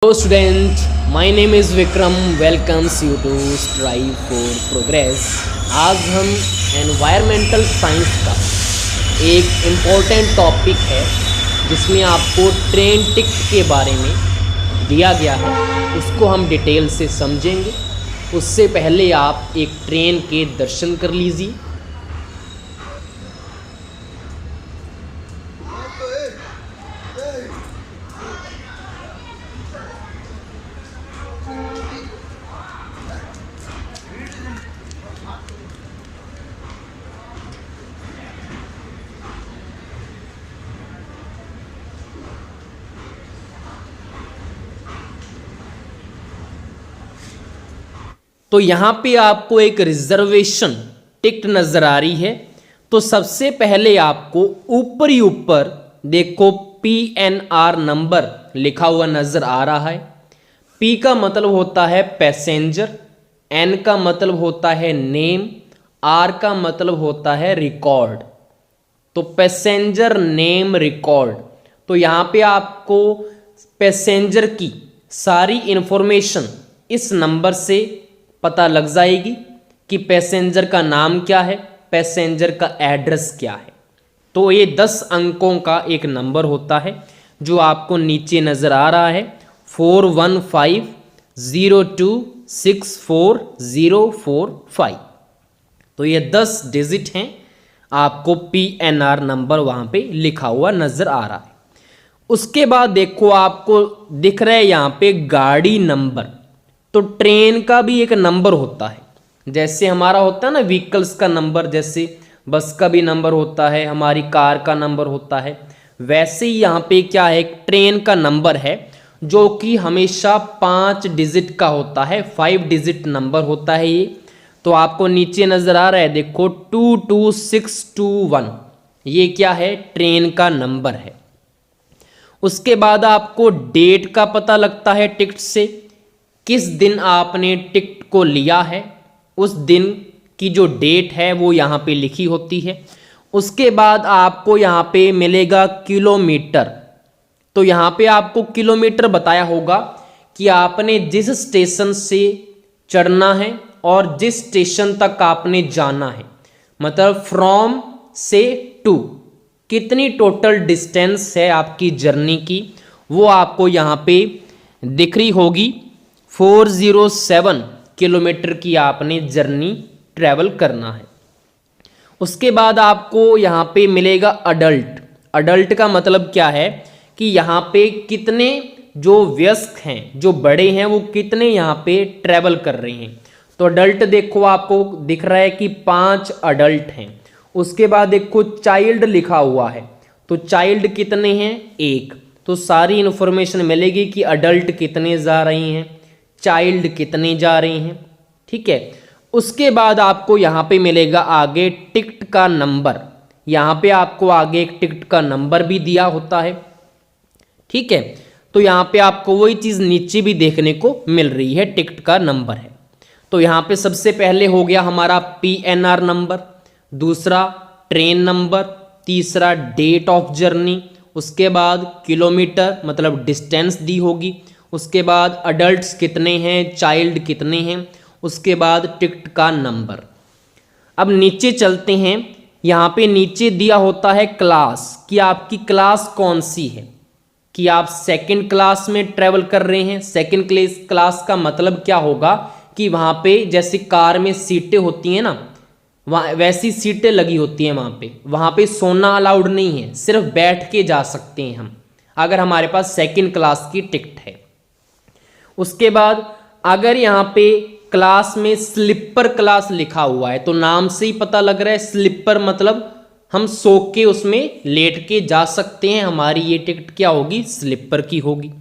Hello student, my name is Vikram. Welcomes you to Strive for Progress. आज हम environmental science का एक important topic है जिसमें आपको ट्रेन टिकट के बारे में दिया गया है, उसको हम डिटेल से समझेंगे। उससे पहले आप एक ट्रेन के दर्शन कर लीजिए। तो यहाँ पे आपको एक रिजर्वेशन टिकट नज़र आ रही है। तो सबसे पहले आपको ऊपर देखो PNR नंबर लिखा हुआ नज़र आ रहा है। P का मतलब होता है पैसेंजर, N का मतलब होता है नेम, R का मतलब होता है रिकॉर्ड। तो पैसेंजर नेम रिकॉर्ड, तो यहाँ पे आपको पैसेंजर की सारी इंफॉर्मेशन इस नंबर से पता लग जाएगी कि पैसेंजर का नाम क्या है, पैसेंजर का एड्रेस क्या है। तो ये 10 अंकों का एक नंबर होता है जो आपको नीचे नज़र आ रहा है 4150264045। तो ये 10 डिजिट हैं, आपको PNR नंबर वहाँ पे लिखा हुआ नज़र आ रहा है। उसके बाद देखो आपको दिख रहा है यहाँ पे गाड़ी नंबर। तो ट्रेन का भी एक नंबर होता है, जैसे हमारा होता है ना व्हीकल्स का नंबर, जैसे बस का भी नंबर होता है, हमारी कार का नंबर होता है, वैसे ही यहाँ पे क्या है, एक ट्रेन का नंबर है जो कि हमेशा 5 डिजिट का होता है, 5 डिजिट नंबर होता है ये। तो आपको नीचे नज़र आ रहा है देखो 22621, ये क्या है, ट्रेन का नंबर है। उसके बाद आपको डेट का पता लगता है टिकट से, किस दिन आपने टिकट को लिया है, उस दिन की जो डेट है वो यहाँ पे लिखी होती है। उसके बाद आपको यहाँ पे मिलेगा किलोमीटर। तो यहाँ पे आपको किलोमीटर बताया होगा कि आपने जिस स्टेशन से चढ़ना है और जिस स्टेशन तक आपने जाना है, मतलब फ्रॉम से टू, कितनी टोटल डिस्टेंस है आपकी जर्नी की, वो आपको यहाँ पे दिख रही होगी। 407 किलोमीटर की आपने जर्नी ट्रैवल करना है। उसके बाद आपको यहाँ पे मिलेगा अडल्ट। अडल्ट का मतलब क्या है कि यहाँ पे कितने जो वयस्क हैं, जो बड़े हैं, वो कितने यहाँ पे ट्रैवल कर रहे हैं। तो अडल्ट देखो आपको दिख रहा है कि 5 अडल्ट हैं। उसके बाद देखो चाइल्ड लिखा हुआ है, तो चाइल्ड कितने हैं, 1। तो सारी इन्फॉर्मेशन मिलेगी कि अडल्ट कितने जा रहे हैं, चाइल्ड कितने जा रहे हैं, ठीक है। उसके बाद आपको यहाँ पे मिलेगा आगे टिकट का नंबर। यहाँ पे आपको आगे एक टिकट का नंबर भी दिया होता है, ठीक है। तो यहाँ पे आपको वही चीज़ नीचे भी देखने को मिल रही है, टिकट का नंबर है। तो यहाँ पे सबसे पहले हो गया हमारा PNR नंबर, दूसरा ट्रेन नंबर, तीसरा डेट ऑफ जर्नी, उसके बाद किलोमीटर मतलब डिस्टेंस दी होगी, उसके बाद अडल्ट्स कितने हैं, चाइल्ड कितने हैं, उसके बाद टिकट का नंबर। अब नीचे चलते हैं। यहाँ पे नीचे दिया होता है क्लास, कि आपकी क्लास कौन सी है, कि आप सेकंड क्लास में ट्रैवल कर रहे हैं। सेकंड क्लास का मतलब क्या होगा कि वहाँ पे जैसे कार में सीटें होती हैं ना, वहाँ वैसी सीटें लगी होती हैं वहाँ पे सोना अलाउड नहीं है, सिर्फ बैठ के जा सकते हैं हम, अगर हमारे पास सेकंड क्लास की टिकट है। उसके बाद अगर यहाँ पे क्लास में स्लीपर क्लास लिखा हुआ है, तो नाम से ही पता लग रहा है स्लीपर मतलब हम सो के उसमें लेट के जा सकते हैं, हमारी ये टिकट क्या होगी, स्लीपर की होगी।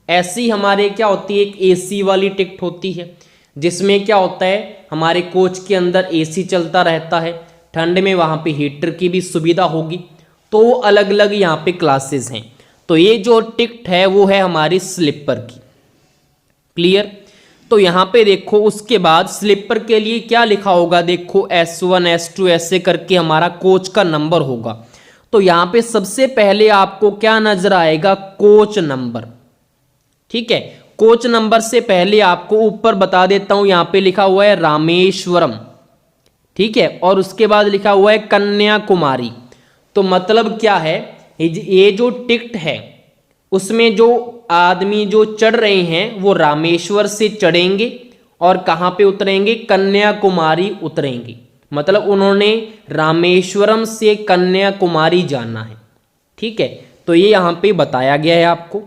ऐसी हमारे क्या होती है, एक AC वाली टिकट होती है, जिसमें क्या होता है, हमारे कोच के अंदर AC चलता रहता है, ठंड में वहाँ पे हीटर की भी सुविधा होगी। तो अलग अलग यहाँ पे क्लासेस हैं। तो ये जो टिकट है वो है हमारी स्लीपर की, क्लियर। तो यहाँ पे देखो उसके बाद स्लीपर के लिए क्या लिखा होगा, देखो S1 S2 ऐसे करके हमारा कोच का नंबर होगा। तो यहाँ पे सबसे पहले आपको क्या नजर आएगा, कोच नंबर, ठीक है। कोच नंबर से पहले आपको ऊपर बता देता हूं, यहां पे लिखा हुआ है रामेश्वरम, ठीक है, और उसके बाद लिखा हुआ है कन्याकुमारी। तो मतलब क्या है, ये जो टिकट है उसमें जो आदमी जो चढ़ रहे हैं वो रामेश्वर से चढ़ेंगे और कहाँ पे उतरेंगे, कन्याकुमारी उतरेंगे। मतलब उन्होंने रामेश्वरम से कन्याकुमारी जाना है, ठीक है। तो ये यहाँ पे बताया गया है आपको।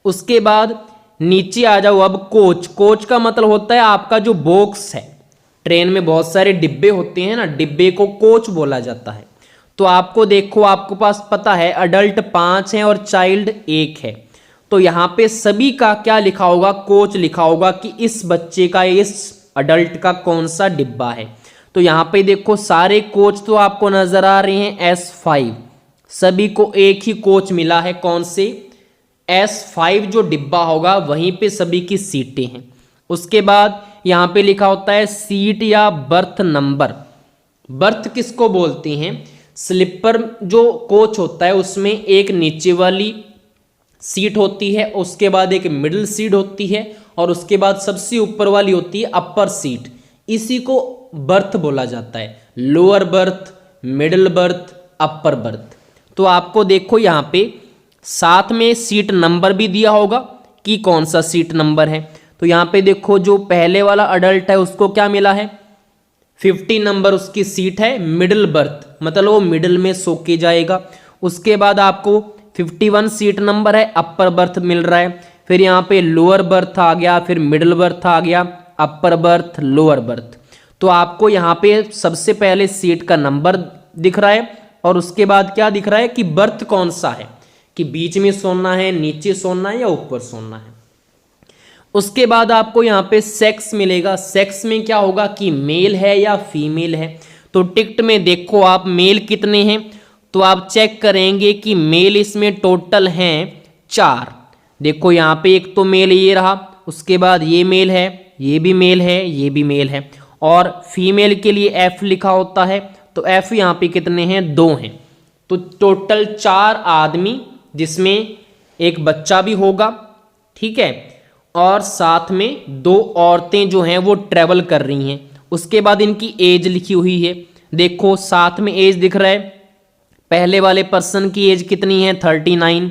उसके बाद नीचे आ जाओ अब, कोच। कोच का मतलब होता है आपका जो बॉक्स है, ट्रेन में बहुत सारे डिब्बे होते हैं ना, डिब्बे को कोच बोला जाता है। तो आपको देखो, आपको पास पता है अडल्ट 5 हैं और चाइल्ड 1 है। तो यहाँ पे सभी का क्या लिखा होगा, कोच लिखा होगा कि इस बच्चे का, इस अडल्ट का कौन सा डिब्बा है। तो यहाँ पे देखो सारे कोच तो आपको नजर आ रहे हैं S5, सभी को एक ही कोच मिला है, कौन से, S5 जो डिब्बा होगा वहीं पे सभी की सीटें हैं। उसके बाद यहाँ पे लिखा होता है सीट या बर्थ नंबर। बर्थ किसको बोलते हैं, स्लीपर जो कोच होता है उसमें एक नीचे वाली सीट होती है, उसके बाद एक मिडिल सीट होती है और उसके बाद सबसे ऊपर वाली होती है अपर सीट। इसी को बर्थ बोला जाता है, lower berth, middle birth, upper berth. तो आपको देखो यहाँ पे साथ में सीट नंबर भी दिया होगा कि कौन सा सीट नंबर है। तो यहाँ पे देखो जो पहले वाला अडल्ट है उसको क्या मिला है, 50 नंबर उसकी सीट है, मिडिल बर्थ, मतलब वो मिडिल में सो के जाएगा। उसके बाद आपको 51 सीट नंबर है, अपर बर्थ मिल रहा है। फिर यहाँ पे लोअर बर्थ आ गया, फिर मिडिल बर्थ आ गया, अपर बर्थ, लोअर बर्थ। तो आपको यहाँ पे सबसे पहले सीट का नंबर दिख रहा है और उसके बाद क्या दिख रहा है कि बर्थ कौन सा है, कि बीच में सोना है, नीचे सोना है या ऊपर सोना है। उसके बाद आपको यहाँ पे सेक्स मिलेगा। सेक्स में क्या होगा कि मेल है या फीमेल है। तो टिकट में देखो आप मेल कितने हैं, तो आप चेक करेंगे कि मेल इसमें टोटल हैं 4। देखो यहाँ पे एक तो मेल ये रहा, उसके बाद ये मेल है, ये भी मेल है, ये भी मेल है, और फीमेल के लिए F लिखा होता है। तो F यहाँ पे कितने हैं, 2 हैं। तो टोटल 4 आदमी, जिसमें एक बच्चा भी होगा, ठीक है, और साथ में 2 औरतें जो हैं वो ट्रेवल कर रही हैं। उसके बाद इनकी एज लिखी हुई है, देखो साथ में एज दिख रहा है। पहले वाले पर्सन की एज कितनी है, 39,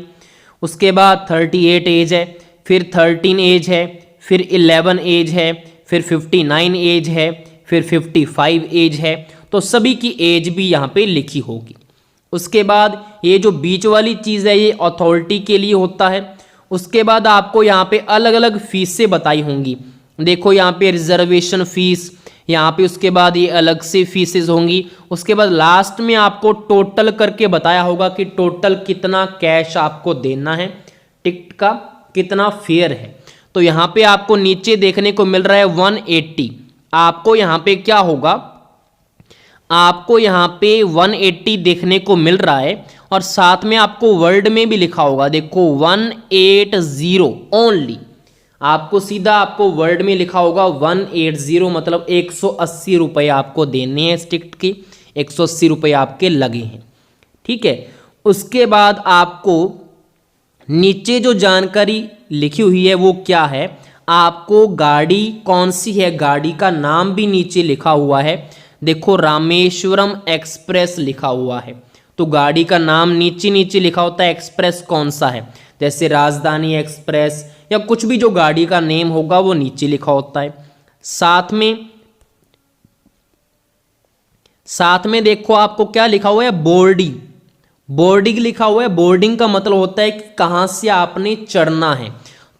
उसके बाद 38 एज है, फिर 13 एज है, फिर 11 एज है, फिर 59 एज है, फिर 55 एज है। तो सभी की एज भी यहाँ पे लिखी होगी। उसके बाद ये जो बीच वाली चीज़ है ये अथॉरिटी के लिए होता है। उसके बाद आपको यहाँ पे अलग अलग फीसें बताई होंगी। देखो यहाँ पे रिजर्वेशन फीस, यहाँ पे उसके बाद ये अलग से फीसेस होंगी। उसके बाद लास्ट में आपको टोटल करके बताया होगा कि टोटल कितना कैश आपको देना है, टिकट का कितना फेयर है। तो यहाँ पे आपको नीचे देखने को मिल रहा है 180। आपको यहाँ पे क्या होगा, आपको यहाँ पे 180 देखने को मिल रहा है और साथ में आपको वर्ड में भी लिखा होगा, देखो 180 ओनली। आपको सीधा आपको वर्ड में लिखा होगा 180, मतलब 180 रुपये आपको देने हैं इस टिकट के, 180 रुपये आपके लगे हैं, ठीक है। उसके बाद आपको नीचे जो जानकारी लिखी हुई है वो क्या है, आपको गाड़ी कौन सी है, गाड़ी का नाम भी नीचे लिखा हुआ है। देखो रामेश्वरम एक्सप्रेस लिखा हुआ है, तो गाड़ी का नाम नीचे नीचे लिखा होता है, एक्सप्रेस कौन सा है, जैसे राजधानी एक्सप्रेस या कुछ भी जो गाड़ी का नेम होगा वो नीचे लिखा होता है। साथ में देखो आपको क्या लिखा हुआ है, बोर्डिंग। बोर्डिंग लिखा हुआ है। बोर्डिंग का मतलब होता है कि कहाँ से आपने चढ़ना है।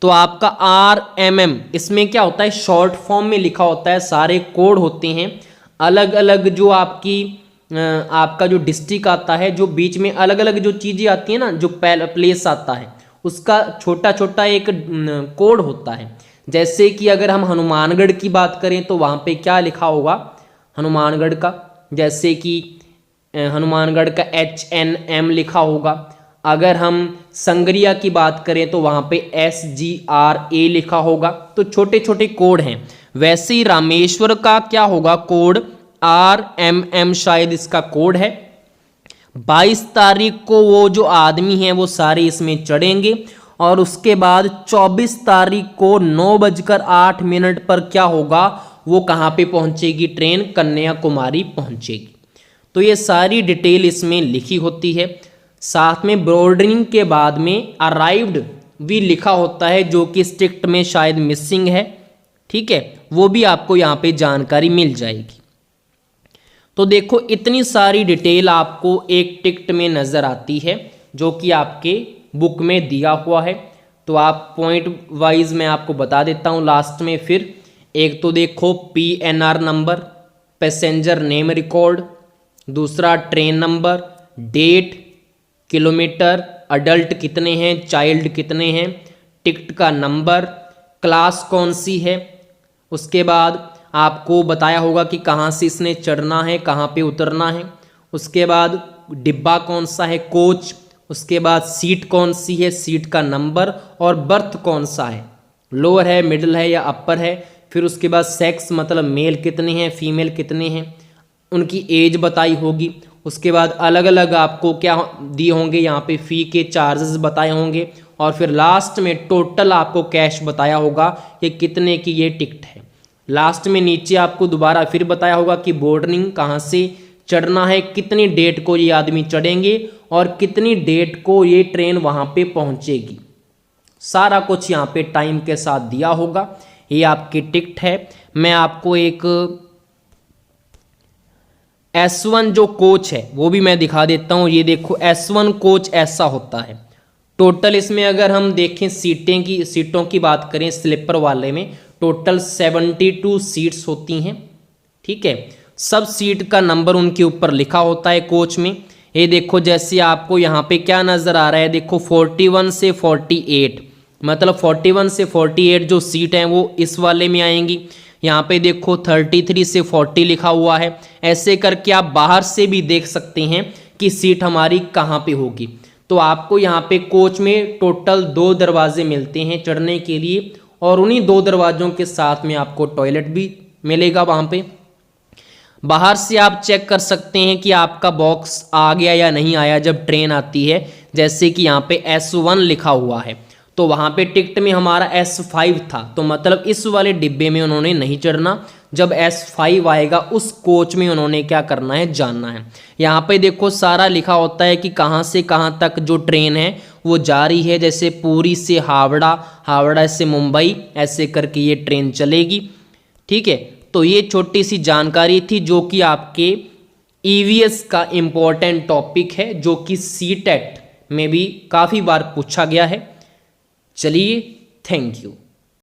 तो आपका RMM इसमें क्या होता है, शॉर्ट फॉर्म में लिखा होता है, सारे कोड होते हैं अलग अलग। जो आपका जो डिस्ट्रिक्ट आता है, जो बीच में अलग अलग जो चीज़ें आती हैं ना, जो प्लेस आता है उसका छोटा छोटा एक कोड होता है। जैसे कि अगर हम हनुमानगढ़ की बात करें तो वहाँ पे क्या लिखा होगा हनुमानगढ़ का, जैसे कि हनुमानगढ़ का HNM लिखा होगा। अगर हम संगरिया की बात करें तो वहाँ पे SGRA लिखा होगा। तो छोटे छोटे कोड हैं। वैसे ही रामेश्वर का क्या होगा कोड, RMM शायद इसका कोड है। 22 तारीख को वो जो आदमी हैं वो सारे इसमें चढ़ेंगे और उसके बाद 24 तारीख को 9:08 पर क्या होगा, वो कहाँ पे पहुँचेगी ट्रेन, कन्याकुमारी पहुँचेगी। तो ये सारी डिटेल इसमें लिखी होती है। साथ में बोर्डिंग के बाद में अराइव्ड भी लिखा होता है, जो कि इस टिकट में शायद मिसिंग है, ठीक है, वो भी आपको यहाँ पे जानकारी मिल जाएगी। तो देखो इतनी सारी डिटेल आपको एक टिकट में नज़र आती है, जो कि आपके बुक में दिया हुआ है। तो आप पॉइंट वाइज मैं आपको बता देता हूँ लास्ट में फिर। एक तो देखो PNR number, passenger name record, दूसरा train number, date, kilometre, adult कितने हैं, चाइल्ड कितने हैं, टिकट का नंबर, क्लास कौन सी है, उसके बाद आपको बताया होगा कि कहाँ से इसने चढ़ना है, कहाँ पे उतरना है, उसके बाद डिब्बा कौन सा है, कोच, उसके बाद सीट कौन सी है, सीट का नंबर और बर्थ कौन सा है, लोअर है, मिडिल है या अपर है। फिर उसके बाद सेक्स मतलब मेल कितने हैं, फीमेल कितने हैं, उनकी एज बताई होगी। उसके बाद अलग अलग आपको क्या दिए होंगे, यहाँ पे फ़ी के चार्जेस बताए होंगे और फिर लास्ट में टोटल आपको कैश बताया होगा कि कितने की ये टिकट है। लास्ट में नीचे आपको दोबारा फिर बताया होगा कि बोर्डिंग कहाँ से चढ़ना है, कितनी डेट को ये आदमी चढ़ेंगे और कितनी डेट को ये ट्रेन वहाँ पे पहुँचेगी। सारा कुछ यहाँ पे टाइम के साथ दिया होगा। ये आपकी टिकट है। मैं आपको एक S1 जो कोच है वो भी मैं दिखा देता हूँ। ये देखो S1 कोच ऐसा होता है। टोटल इसमें अगर हम देखें सीटों की बात करें, स्लीपर वाले में टोटल 72 सीट्स होती हैं, ठीक है। सब सीट का नंबर उनके ऊपर लिखा होता है कोच में। ये देखो जैसे आपको यहाँ पे क्या नज़र आ रहा है, देखो 41 से 48 मतलब 41 से 48 जो सीट हैं वो इस वाले में आएंगी। यहाँ पे देखो 33 से 40 लिखा हुआ है। ऐसे करके आप बाहर से भी देख सकते हैं कि सीट हमारी कहाँ पे होगी। तो आपको यहाँ पे कोच में टोटल 2 दरवाजे मिलते हैं चढ़ने के लिए और उन्हीं 2 दरवाज़ों के साथ में आपको टॉयलेट भी मिलेगा वहाँ पे। बाहर से आप चेक कर सकते हैं कि आपका बॉक्स आ गया या नहीं आया जब ट्रेन आती है। जैसे कि यहाँ पे S1 लिखा हुआ है तो वहाँ पे टिकट में हमारा S5 था, तो मतलब इस वाले डिब्बे में उन्होंने नहीं चढ़ना। जब S5 आएगा उस कोच में उन्होंने क्या करना है, जानना है। यहाँ पे देखो सारा लिखा होता है कि कहाँ से कहाँ तक जो ट्रेन है वो जा रही है। जैसे पूरी से हावड़ा, हावड़ा से मुंबई, ऐसे करके ये ट्रेन चलेगी, ठीक है। तो ये छोटी सी जानकारी थी जो कि आपके EVS का इम्पोर्टेंट टॉपिक है, जो कि CTET में भी काफ़ी बार पूछा गया है। चलिए, थैंक यू।